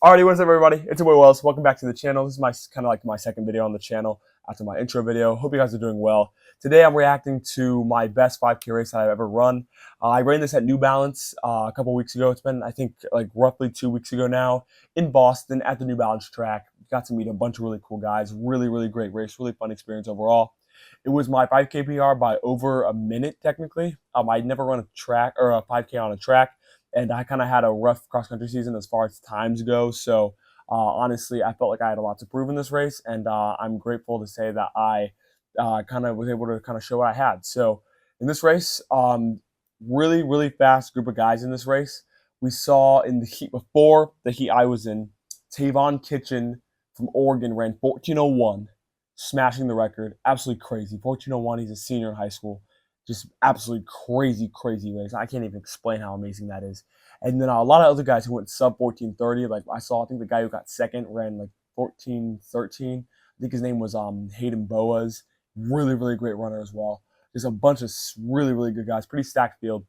Alrighty, what's up, everybody? It's your boy Wells. Welcome back to the channel. This is my kind of like my second video on the channel after my intro video. Hope you guys are doing well. Today, I'm reacting to my best 5K race that I've ever run. I ran this at New Balance a couple weeks ago. It's been, I think, like roughly 2 weeks ago now in Boston at the New Balance track. Got to meet a bunch of really cool guys. Really great race. Really fun experience overall. It was my 5K PR by over a minute, technically. I'd never run a track or a 5K on a track, and I kind of had a rough cross country season as far as times go. So honestly, I felt like I had a lot to prove in this race, and I'm grateful to say that I kind of was able to kind of show what I had. So in this race, really fast group of guys in this race. We saw in the heat before the heat I was in, Tavon Kitchen from Oregon ran 14:01, smashing the record. Absolutely crazy. 14:01. He's a senior in high school. Just absolutely crazy race. I can't even explain how amazing that is. And then a lot of other guys who went sub 14:30. Like I think the guy who got second ran like 14:13. I think his name was Hayden Boas. Really great runner as well. There's a bunch of really good guys. Pretty stacked field.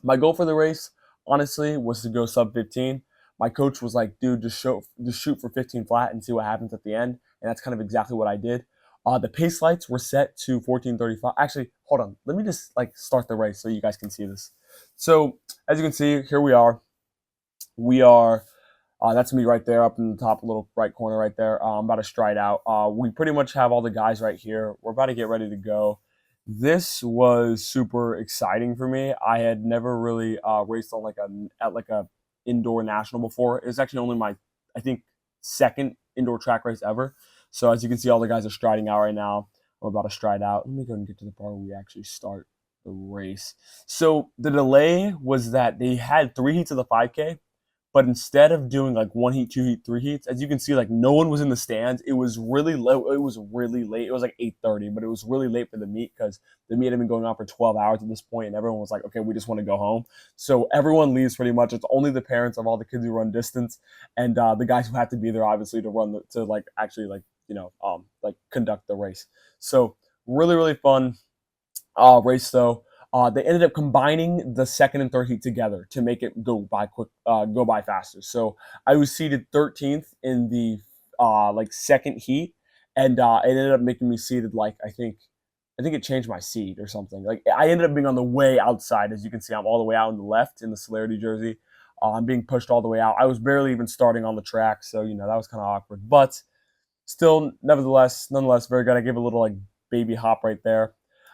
My goal for the race, honestly, was to go sub 15. My coach was like, dude, just shoot for 15 flat and see what happens at the end. And that's kind of exactly what I did. The pace lights were set to 14:35. Actually, hold on. Let me just like start the race so you guys can see this. So as you can see, here we are. That's me right there up in the top little right corner right there. I'm about to stride out. We pretty much have all the guys right here. We're about to get ready to go. This was super exciting for me. I had never really raced on like a indoor national before. It was actually only my, I think, second indoor track race ever. So as you can see, all the guys are striding out right now. I'm about to stride out. Let me go and get to the part where we actually start the race. So the delay was that they had 3 heats of the 5K, but instead of doing like 1 heat, 2 heat, 3 heats, as you can see, like no one was in the stands. It was really low. It was really late. It was like 8:30, but it was really late for the meet because the meet had been going on for 12 hours at this point, and everyone was like, okay, we just want to go home. So everyone leaves pretty much. It's only the parents of all the kids who run distance and the guys who have to be there, obviously, to run to like actually like like conduct the race. So really fun race though. They ended up combining the second and third heat together to make it go by faster. So I was seated 13th in the like second heat, and it ended up making me seated like I think it changed my seat or something. Like I ended up being on the way outside. As you can see, I'm all the way out on the left in the Celerity jersey. I'm being pushed all the way out. I was barely even starting on the track, so that was kind of awkward. But still, nonetheless, very good. I gave a little like baby hop right there.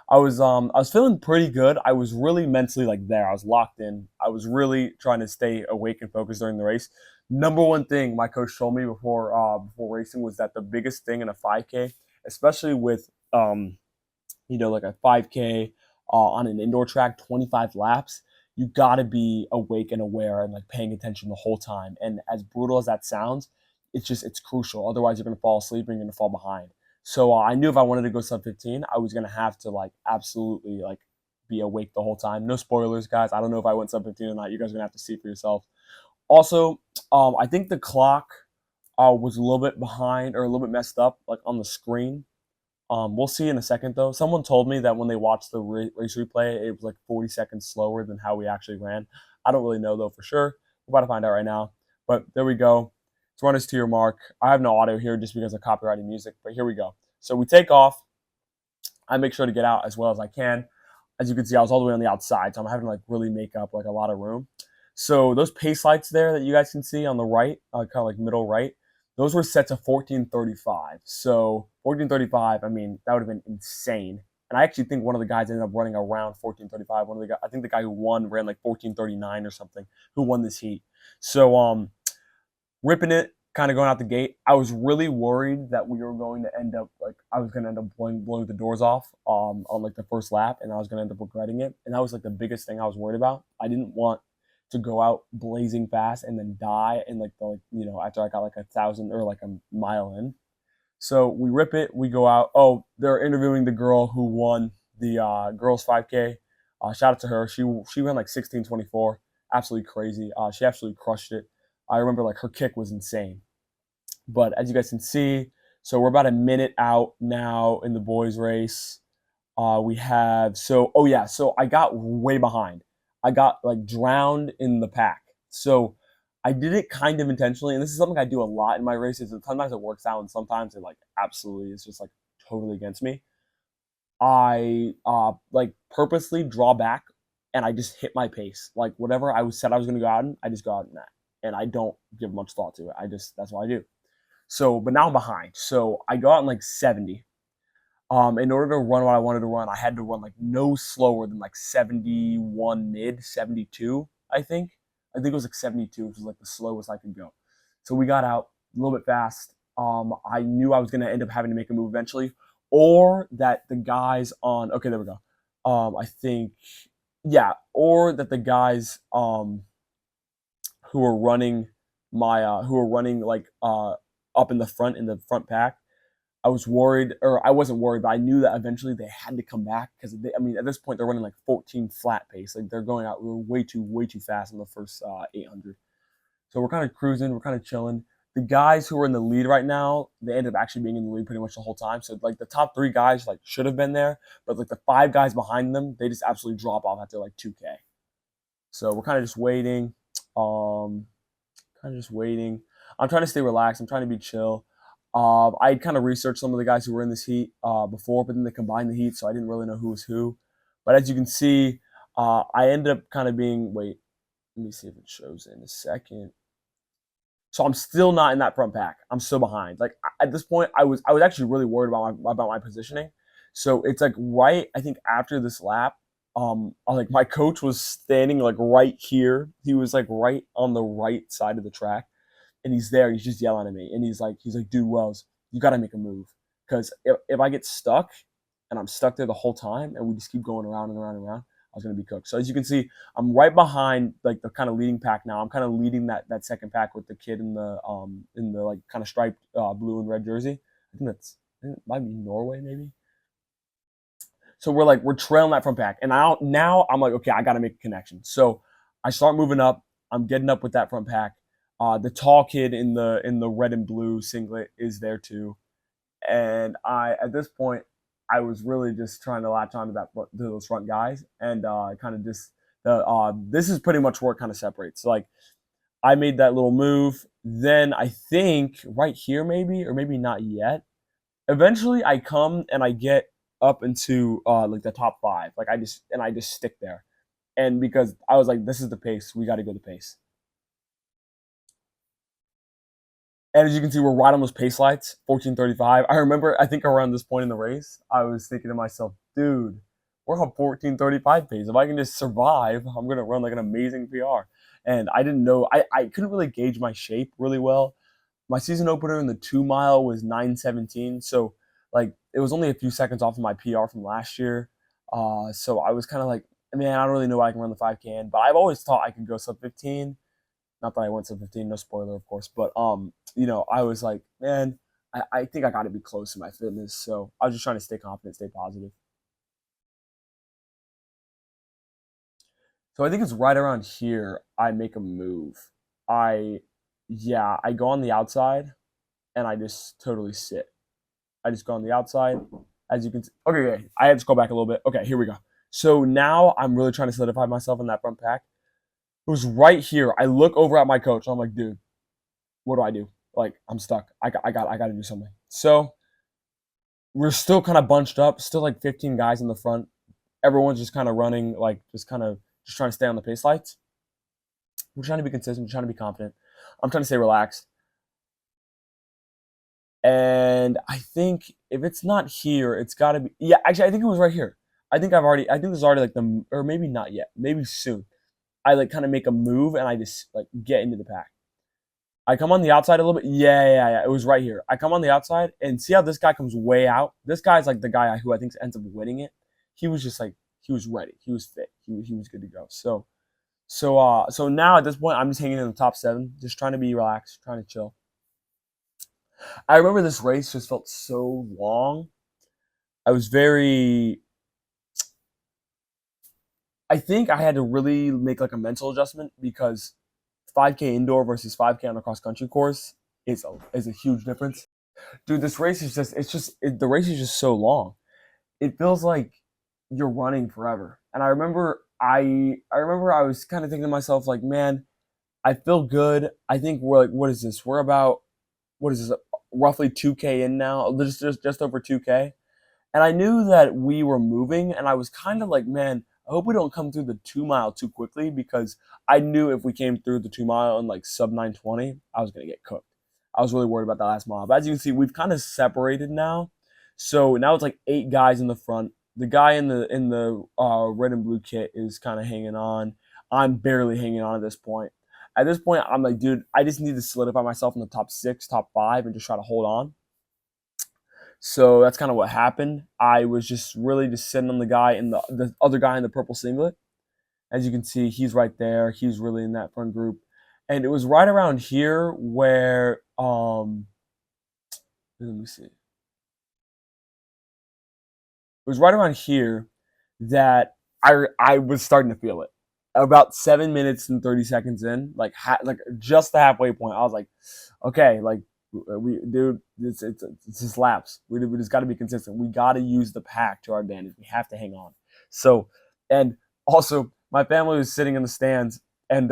I was feeling pretty good. I was really mentally like there. I was locked in. I was really trying to stay awake and focused during the race. Number one thing my coach told me before racing was that the biggest thing in a 5K, especially with like a 5K on an indoor track, 25 laps, you got to be awake and aware and like paying attention the whole time. And as brutal as that sounds, it's crucial. Otherwise, you're going to fall asleep and you're going to fall behind. So I knew if I wanted to go sub 15, I was going to have to like absolutely like be awake the whole time. No spoilers, guys. I don't know if I went sub 15 or not. You guys are going to have to see for yourself. Also, I think the clock was a little bit behind or a little bit messed up like on the screen. We'll see in a second, though. Someone told me that when they watched the race replay, it was like 40 seconds slower than how we actually ran. I don't really know, though, for sure. We're about to find out right now. But there we go. Let's run us to your mark. I have no audio here just because of copyrighted music, but here we go. So we take off. I make sure to get out as well as I can. As you can see, I was all the way on the outside, so I'm having to like really make up like a lot of room. So those pace lights there that you guys can see on the right, kind of like middle right, those were set to 14:35. So 14:35, I mean, that would have been insane. And I actually think one of the guys ended up running around 14:35. One of the guys, I think the guy who won ran like 14:39 or something, who won this heat. So ripping it, kind of going out the gate. I was really worried that we were going to end up like I was going to end up blowing the doors off on like the first lap, and I was going to end up regretting it. And that was like the biggest thing I was worried about. I didn't want to go out blazing fast and then die in like after I got like 1,000 or like a mile in. So we rip it, we go out. Oh, they're interviewing the girl who won the girls 5K. Shout out to her. She ran like 16:24. Absolutely crazy. She absolutely crushed it. I remember like her kick was insane. But as you guys can see, so we're about a minute out now in the boys race. We have so I got way behind. I got like drowned in the pack. So I did it kind of intentionally, and this is something I do a lot in my races. And sometimes it works out, and sometimes it like absolutely is just like totally against me. I like purposely draw back, and I just hit my pace. Like whatever I was said I was going to go out in, I just go out in that, and I don't give much thought to it. I just that's what I do. So, but now I'm behind. So I go out in like 70. In order to run what I wanted to run, I had to run like no slower than like 71 mid, 72, I think. I think it was like 72, which was like the slowest I could go. So we got out a little bit fast. I knew I was going to end up having to make a move eventually, or that the guys on, okay, there we go. I think, yeah, or that the guys who were running who were running like up in the front pack, I was worried, or I wasn't worried, but I knew that eventually they had to come back because I mean, at this point they're running like 14 flat pace, like they're going out way too fast in the first 800. So we're kind of cruising, we're kind of chilling. The guys who are in the lead right now, they ended up actually being in the lead pretty much the whole time. So like the top three guys like should have been there, but like the five guys behind them, they just absolutely drop off after like 2K. So we're kind of just waiting. Um, Kind of just waiting. I'm trying to stay relaxed. I'm trying to be chill. I kind of researched some of the guys who were in this heat before, but then they combined the heat, so I didn't really know who was who. But as you can see, I ended up kind of being. Wait, let me see if it shows in a second. So I'm still not in that front pack. I'm still behind. Like at this point, I was actually really worried about my positioning. So it's like right, I think after this lap, like my coach was standing like right here. He was like right on the right side of the track, and he's there. He's just yelling at me, and he's like, dude, Wells, you got to make a move, because if I get stuck, and I'm stuck there the whole time, and we just keep going around and around and around, I was gonna be cooked. So as you can see, I'm right behind like the kind of leading pack now. I'm kind of leading that second pack with the kid in the like kind of striped blue and red jersey. I think it might be Norway maybe. So we're trailing that front pack, and now I'm like, okay, I got to make a connection. So I start moving up. I'm getting up with that front pack. The tall kid in the red and blue singlet is there too, and I at this point I was really just trying to latch onto to those front guys, and kind of just the this is pretty much where it kind of separates. So, like I made that little move, then I think right here maybe or maybe not yet. Eventually, I come and I get up into like the top five. Like I just stick there, and because I was like, this is the pace, we got to go the pace. And as you can see, we're right on those pace lights, 14:35. I remember, I think around this point in the race, I was thinking to myself, dude, we're on 14:35 pace. If I can just survive, I'm gonna run like an amazing PR. And I didn't know, I couldn't really gauge my shape really well. My season opener in the 2 mile was 9:17, so like it was only a few seconds off of my PR from last year. So I was kind of like, man, I don't really know what I can run the 5K in, but I've always thought I could go sub 15. Not that I went sub 15, no spoiler, of course, but I was like, man, I think I got to be close to my fitness. So I was just trying to stay confident, stay positive. So I think it's right around here. I make a move. I, yeah, I go on the outside and I just totally sit. I just go on the outside. As you can see, okay, I had to go back a little bit. Okay, here we go. So now I'm really trying to solidify myself in that front pack. It was right here. I look over at my coach. I'm like, dude, what do I do? Like, I'm stuck. I got to do something. So we're still kind of bunched up, still like 15 guys in the front. Everyone's just kind of running, like just trying to stay on the pace lights. We're trying to be consistent, we're trying to be confident. I'm trying to stay relaxed. And I think if it's not here, it's got to be. Yeah, actually, I think it was right here. I think this is already like or maybe not yet, maybe soon. I like kind of make a move and I just like get into the pack. I come on the outside a little bit. Yeah. It was right here. I come on the outside and see how this guy comes way out. This guy's like the guy who I think ends up winning it. He was just like he was ready. He was fit. He was good to go. So now at this point, I'm just hanging in the top seven, just trying to be relaxed, trying to chill. I remember this race just felt so long. I was very. I think I had to really make like a mental adjustment because 5K indoor versus 5K on a cross country course is a huge difference. Dude, this race is just the race is just so long. It feels like you're running forever. And I remember I was kind of thinking to myself like, man, I feel good. I think we're like, what is this? We're about, what is this? Roughly 2K in now, just over 2K. And I knew that we were moving, and I was kind of like, man, I hope we don't come through the 2 mile too quickly, because I knew if we came through the 2 mile in like sub 920, I was gonna get cooked. I was really worried about the last mile. But as you can see, we've kind of separated now. So now it's like 8 guys in the front. The guy in the red and blue kit is kind of hanging on. I'm barely hanging on at this point. At this point, I'm like, dude, I just need to solidify myself in the top six, top five, and just try to hold on. So that's kind of what happened. I was just really just sitting on the guy in the other guy in the purple singlet. As you can see, he's right there. He's really in that front group. And it was right around here where let me see. It was right around here that I was starting to feel it. About 7 minutes and 30 seconds in, like just the halfway point, I was like, okay, like we dude, it's just laps. We just got to be consistent. We got to use the pack to our advantage. We have to hang on. So, and also my family was sitting in the stands, and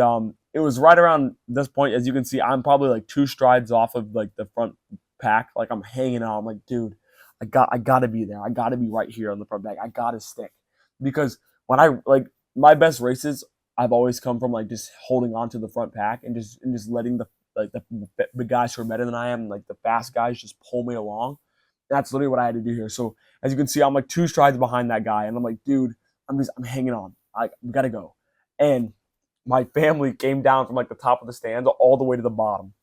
it was right around this point. As you can see, I'm probably like 2 strides off of like the front pack. Like I'm hanging on. I'm like, dude, I gotta be there. I gotta be right here on the front pack. I gotta stick, because when I like my best races, I've always come from like just holding on to the front pack and just letting the guys who are better than I am, like the fast guys, just pull me along. That's literally what I had to do here. So as you can see, I'm like 2 strides behind that guy, and I'm like, dude, I'm hanging on. We gotta go. And my family came down from like the top of the stands all the way to the bottom,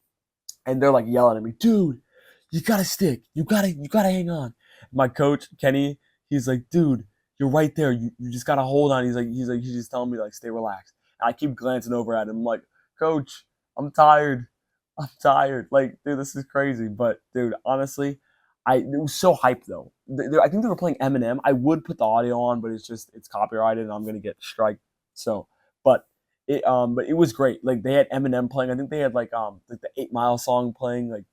and they're like yelling at me, dude, you gotta stick. You gotta hang on. My coach Kenny, he's like, dude, you're right there. You just gotta hold on. He's just telling me like stay relaxed. And I keep glancing over at him. I'm like, coach, I'm tired. I'm tired. Like, dude, this is crazy. But dude, honestly, it was so hyped though. I think they were playing Eminem. I would put the audio on, but it's copyrighted, and I'm gonna get striked. So, but but it was great. Like they had Eminem playing. I think they had like the 8 Mile song playing. Like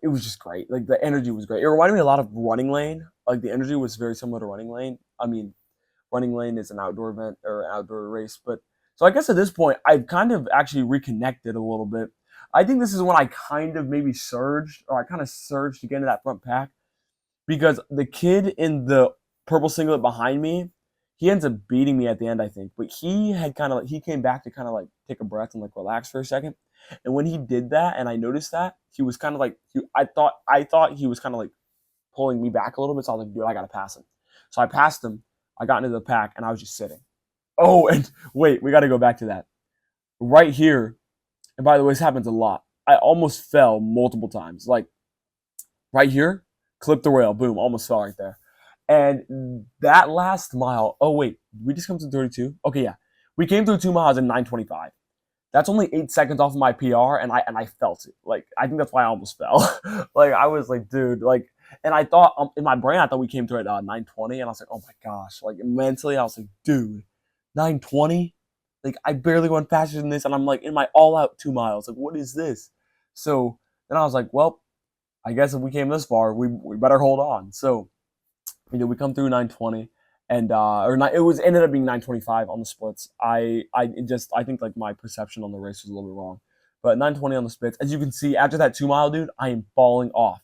it was just great. Like the energy was great. It reminded me a lot of Running Lane. Like the energy was very similar to Running Lane. I mean, Running Lane is an outdoor event or outdoor race, but so I guess at this point I've kind of actually reconnected a little bit. I think this is when I kind of maybe surged, or I kind of surged to get into that front pack, because the kid in the purple singlet behind me, he ends up beating me at the end, I think. But he had kind of he came back to kind of like take a breath and like relax for a second. And when he did that, and I noticed that, he was kind of like I thought he was kind of like pulling me back a little bit. So I was like, dude, I gotta pass him. So I passed him. I got into the pack, and I was just sitting. Oh, and wait, we got to go back to that right here. And by the way, this happens a lot. I almost fell multiple times. Like right here, clipped the rail, boom, almost fell right there. And that last mile, oh wait, we just come to 32? Okay, yeah. We came through 2 miles in 9:25. That's only 8 seconds off of my PR, and I felt it. Like I think that's why I almost fell. Like I was like, dude, like, and I thought in my brain I thought we came through at 9:20, and I was like, oh my gosh, like mentally I was like, dude, 9:20, like I barely went faster than this, and I'm like in my all out 2 miles. Like what is this? So then I was like, well, I guess if we came this far, we better hold on. So we come through 9:20, and or not, it was ended up being 9:25 on the splits. I think like my perception on the race was a little bit wrong, but 9:20 on the splits. As you can see, after that 2 mile, dude, I am falling off.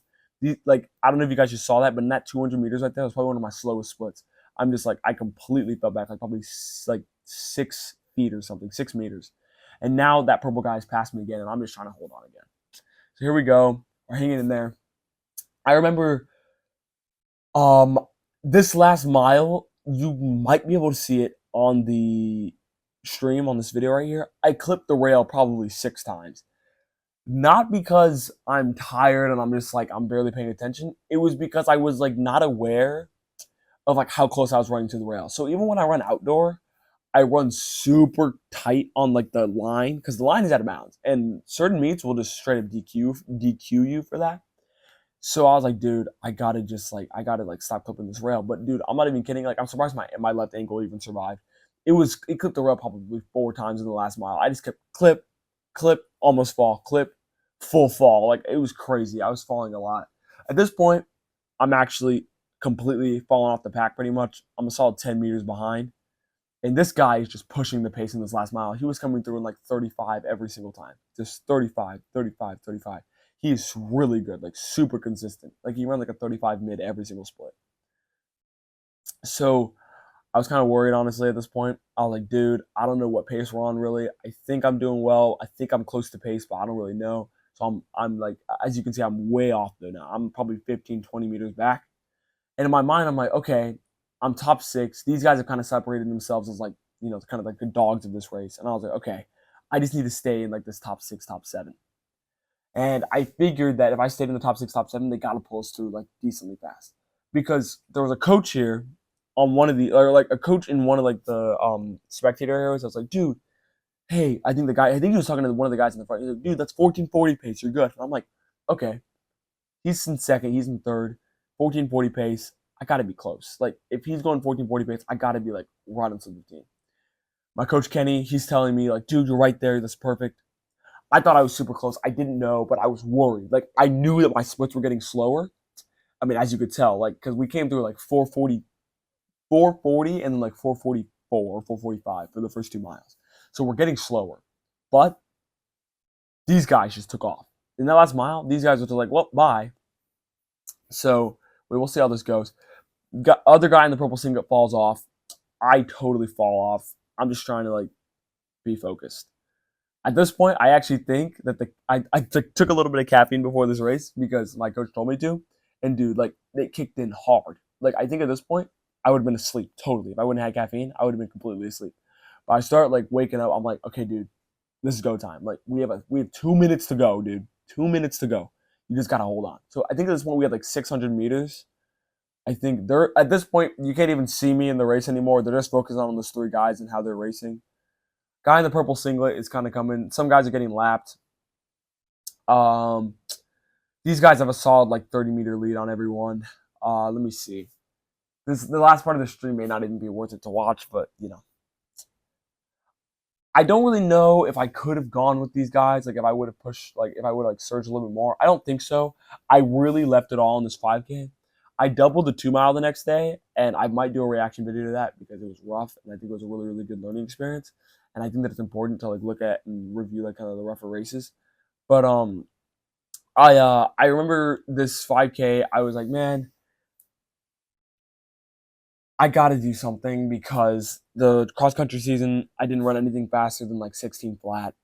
Like I don't know if you guys just saw that, but in that 200 meters right there was probably one of my slowest splits. I'm just like I completely fell back, like probably like 6 feet or something, 6 meters. And now that purple guy's passed me again, and I'm just trying to hold on again. So here we go. We're hanging in there. I remember um this last mile, you might be able to see it on the stream on this video right here. I clipped the rail probably 6 times. Not because I'm tired and I'm just like I'm barely paying attention. It was because I was like not aware of like how close I was running to the rail. So even when I run outdoor, I run super tight on like the line, because the line is out of bounds, and certain meets will just straight up DQ you for that. So I was like, dude, I gotta like stop clipping this rail. But dude, I'm not even kidding. Like I'm surprised my left ankle even survived. It clipped the rail probably 4 times in the last mile. I just kept clip, clip, almost fall, clip, full fall. Like it was crazy. I was falling a lot. At this point, I'm actually completely falling off the pack pretty much. I'm a solid 10 meters behind. And this guy is just pushing the pace in this last mile. He was coming through in like 35 every single time. Just 35, 35, 35. He's really good, like super consistent. Like he ran like a 35 mid every single split. So I was kind of worried, honestly, at this point. I was like, dude, I don't know what pace we're on really. I think I'm doing well. I think I'm close to pace, but I don't really know. So I'm like, as you can see, I'm way off though now. I'm probably 15, 20 meters back. And in my mind, I'm like, okay, I'm top 6. These guys have kind of separated themselves as like, kind of like the dogs of this race. And I was like, okay, I just need to stay in like this top 6, top 7. And I figured that if I stayed in the top 6, top 7, they got to pull us through like decently fast. Because there was a coach here on one of the, or like a coach in one of like the spectator areas. I was like, dude, hey, I think he was talking to one of the guys in the front. He's like, dude, that's 1440 pace. You're good. And I'm like, okay. He's in second. He's in third. 1440 pace. I got to be close. Like, if he's going 1440 pace, I got to be like right on 17. My coach Kenny, he's telling me like, dude, you're right there. That's perfect. I thought I was super close. I didn't know, but I was worried. Like, I knew that my splits were getting slower. I mean, as you could tell, like, because we came through like 440, and then like 444 or 445 for the first 2 miles. So we're getting slower. But these guys just took off. In that last mile, these guys were just like, well, bye. So we will see how this goes. Other guy in the purple singlet falls off. I totally fall off. I'm just trying to like be focused. At this point, I actually think that I took a little bit of caffeine before this race because my coach told me to. And dude, like it kicked in hard. Like I think at this point, I would have been asleep totally. If I wouldn't have had caffeine, I would have been completely asleep. But I start like waking up. I'm like, okay, dude, this is go time. Like we have 2 minutes to go, dude. 2 minutes to go. You just gotta hold on. So I think at this point we had like 600 meters. I think they're at this point you can't even see me in the race anymore. They're just focused on those 3 guys and how they're racing. Guy in the purple singlet is kind of coming. Some guys are getting lapped. These guys have a solid like 30-meter lead on everyone. Let me see. The last part of the stream may not even be worth it to watch, but I don't really know if I could have gone with these guys. Like if I would have pushed, like if I would have like surged a little bit more. I don't think so. I really left it all in this 5K. I doubled the 2 mile the next day, and I might do a reaction video to that because it was rough, and I think it was a really, really good learning experience. And I think that it's important to like look at and review like kind of the rougher races. But I remember this 5K. I was like, man, I got to do something because the cross country season, I didn't run anything faster than like 16 flat.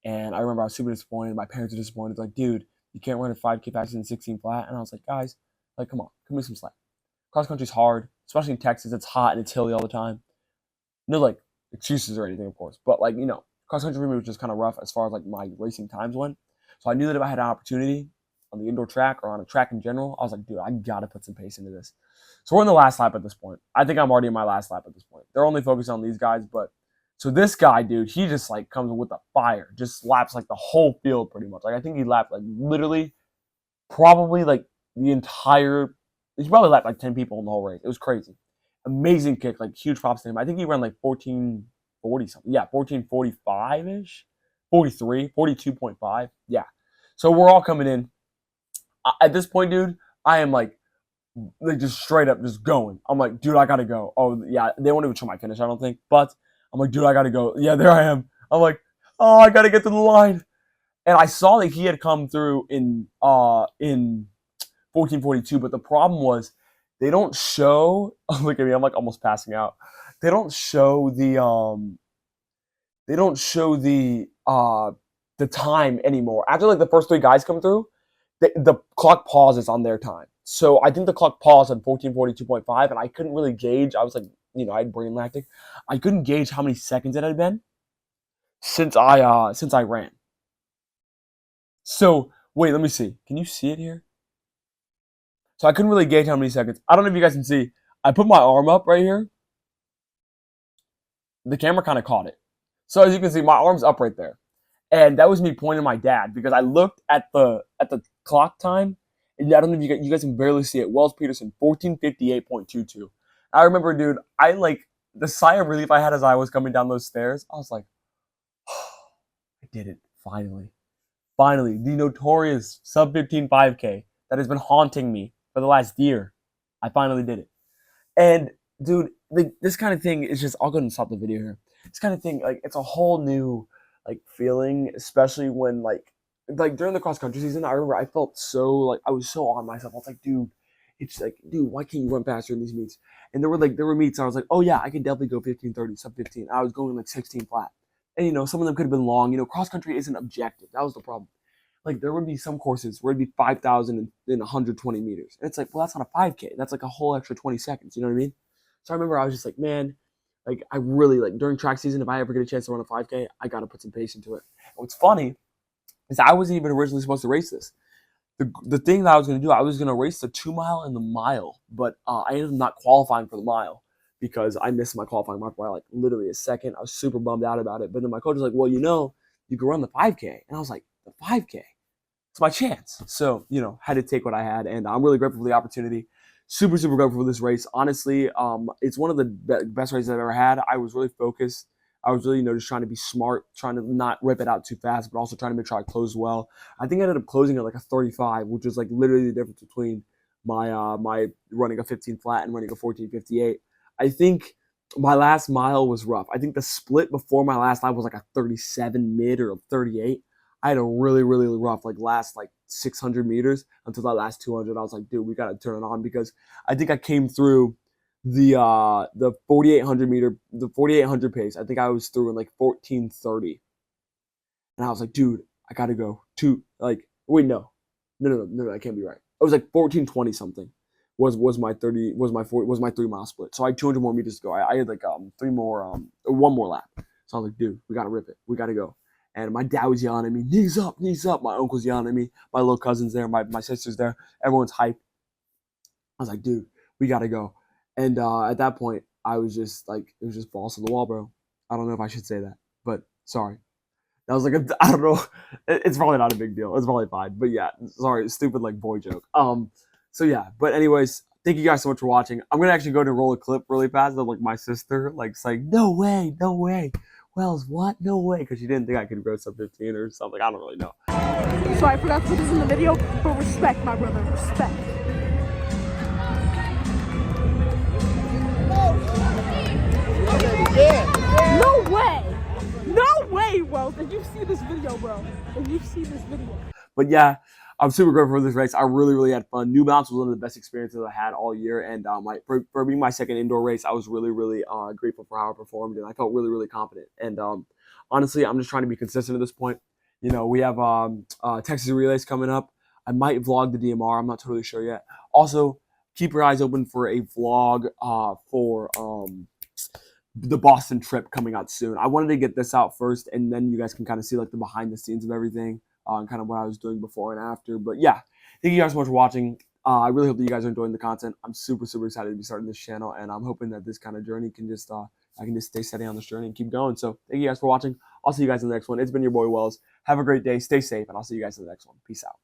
And I remember I was super disappointed. My parents were disappointed. Like, dude, you can't run a 5K faster than 16 flat. And I was like, guys, like, come on, give me some slack. Cross country's hard, especially in Texas. It's hot and it's hilly all the time. No, like, excuses or anything, of course. But, like, cross country for me was just kind of rough as far as, like, my racing times went. So I knew that if I had an opportunity on the indoor track or on a track in general, I was like, dude, I got to put some pace into this. So we're in the last lap at this point. I think I'm already in my last lap at this point. They're only focused on these guys, but so this guy, dude, he just like comes with a fire, just laps like the whole field pretty much. Like I think he lapped like literally, probably like the entire. He probably lapped like 10 people in the whole race. It was crazy, amazing kick, like huge props to him. I think he ran like 1440 something. Yeah, 1445 ish, 43, 42.5. Yeah. So we're all coming in. At this point, dude, I am like just straight up just going. I'm like, dude, I gotta go. Oh yeah, they won't even show my finish, I don't think. But I'm like, dude, I gotta go. Yeah, there I am. I'm like, oh, I gotta get to the line. And I saw that he had come through in 1442, but the problem was they don't show. Look at me, I'm like almost passing out. They don't show the time anymore. After like the first 3 guys come through, the clock pauses on their time. So I think the clock paused at 1442.5, and I couldn't really gauge. I was like, I had brain lactic. I couldn't gauge how many seconds it had been since I ran. So wait, let me see. Can you see it here? So I couldn't really gauge how many seconds. I don't know if you guys can see. I put my arm up right here. The camera kind of caught it. So as you can see, my arm's up right there. And that was me pointing my dad because I looked at the clock time, and I don't know if you guys can barely see it. Wells Peterson, 1458.22. I remember, dude, I like the sigh of relief I had as I was coming down those stairs. I was like, oh, I did it finally. Finally, the notorious sub 15 5K that has been haunting me for the last year. I finally did it. And dude, like this kind of thing is just, I'll go ahead and stop the video here. This kind of thing, like it's a whole new like feeling, especially when like during the cross country season, I remember I felt so like I was so on myself. I was like, dude, it's like, dude, why can't you run faster in these meets? And there were meets I was like, oh yeah, I can definitely go 15:30, sub 15. I was going like 16 flat. And some of them could have been long. Cross country isn't objective. That was the problem. Like there would be some courses where it'd be 5,000 in 120 meters. And it's like, well, that's not a 5K. That's like a whole extra 20 seconds. You know what I mean? So I remember I was just like, man, like I really like during track season, if I ever get a chance to run a 5K, I got to put some pace into it. And what's funny is I wasn't even originally supposed to race this. The thing that I was going to do, I was going to race the 2 mile and the mile, but I ended up not qualifying for the mile because I missed my qualifying mark by like literally a second. I was super bummed out about it. But then my coach was like, well, you can run the 5K. And I was like, the 5K? It's my chance. So, had to take what I had. And I'm really grateful for the opportunity. Super, super grateful for this race. Honestly, it's one of the best races I've ever had. I was really focused. I was really, just trying to be smart, trying to not rip it out too fast, but also trying to make sure I closed well. I think I ended up closing at like a 35, which was like literally the difference between my running a 15 flat and running a 14:58. I think my last mile was rough. I think the split before my last lap was like a 37 mid or a 38. I had a really, really rough like last like 600 meters until that last 200. I was like, dude, we got to turn it on because I think I came through the 4800 pace. I think I was through in like 14:30, and I was like, dude, I gotta go to like wait no, that can't be right. It was like 14:20 something. Was my 30 was my 3 mile split. So I had 200 more meters to go. I had like one more lap. So I was like, dude, we gotta rip it. We gotta go. And my dad was yelling at me, knees up, knees up. My uncle's yelling at me. My little cousin's there. My sister's there. Everyone's hyped. I was like, dude, we gotta go. And at that point, I was just like, it was just balls to the wall, bro. I don't know if I should say that, but sorry. That was like I don't know. It's probably not a big deal. It's probably fine. But yeah, sorry, stupid like boy joke. So yeah. But anyways, thank you guys so much for watching. I'm gonna actually go to roll a clip really fast of like my sister like saying, no way, no way. Wells, what? No way, because she didn't think I could go sub 15 or something. I don't really know. Sorry, I forgot to put this in the video, but respect, my brother, respect. No way! No way, bro! Did you see this video, bro? Did you see this video? But yeah, I'm super grateful for this race. I really, really had fun. New Balance was one of the best experiences I had all year. And for being my second indoor race, I was really, really grateful for how I performed. And I felt really, really confident. And honestly, I'm just trying to be consistent at this point. We have Texas Relays coming up. I might vlog the DMR. I'm not totally sure yet. Also, keep your eyes open for a vlog for the Boston trip coming out soon. I wanted to get this out first, and then you guys can kind of see like the behind the scenes of everything and kind of what I was doing before and after. But yeah, thank you guys so much for watching. I really hope that you guys are enjoying the content. I'm super, super excited to be starting this channel, and I'm hoping that this kind of journey can just I can just stay steady on this journey and keep going. So thank you guys for watching. I'll see you guys in the next one. It's been your boy Wells. Have a great day. Stay safe, and I'll see you guys in the next one. Peace out.